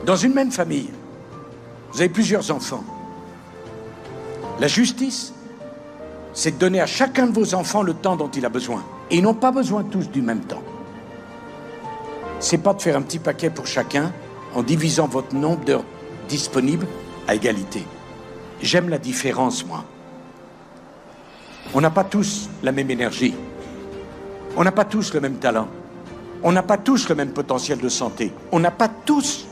Dans une même famille, vous avez plusieurs enfants. La justice, c'est de donner à chacun de vos enfants le temps dont il a besoin. Et ils n'ont pas besoin tous du même temps. C'est pas de faire un petit paquet pour chacun en divisant votre nombre d'heures disponibles à égalité. J'aime la différence, moi. On n'a pas tous la même énergie. On n'a pas tous le même talent. On n'a pas tous le même potentiel de santé. On n'a pas tous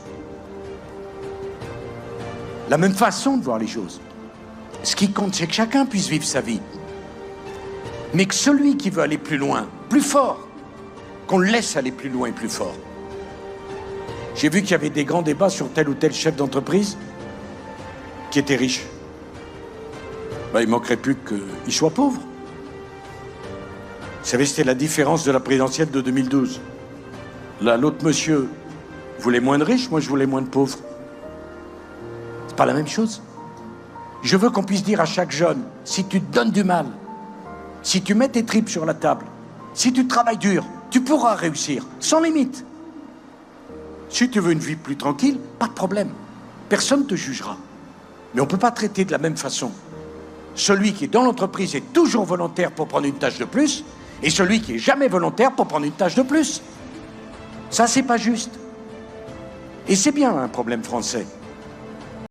la même façon de voir les choses. Ce qui compte, c'est que chacun puisse vivre sa vie. Mais que celui qui veut aller plus loin, plus fort, qu'on le laisse aller plus loin et plus fort. J'ai vu qu'il y avait des grands débats sur tel ou tel chef d'entreprise qui était riche. Ben, il ne manquerait plus qu'il soit pauvre. Vous savez, c'était la différence de la présidentielle de 2012. Là, l'autre monsieur voulait moins de riches, moi je voulais moins de pauvres. C'est pas la même chose. Je veux qu'on puisse dire à chaque jeune, si tu te donnes du mal, si tu mets tes tripes sur la table, si tu travailles dur, tu pourras réussir, sans limite. Si tu veux une vie plus tranquille, pas de problème. Personne ne te jugera. Mais on ne peut pas traiter de la même façon celui qui est dans l'entreprise est toujours volontaire pour prendre une tâche de plus et celui qui est jamais volontaire pour prendre une tâche de plus. Ça, c'est pas juste. Et c'est bien un problème français.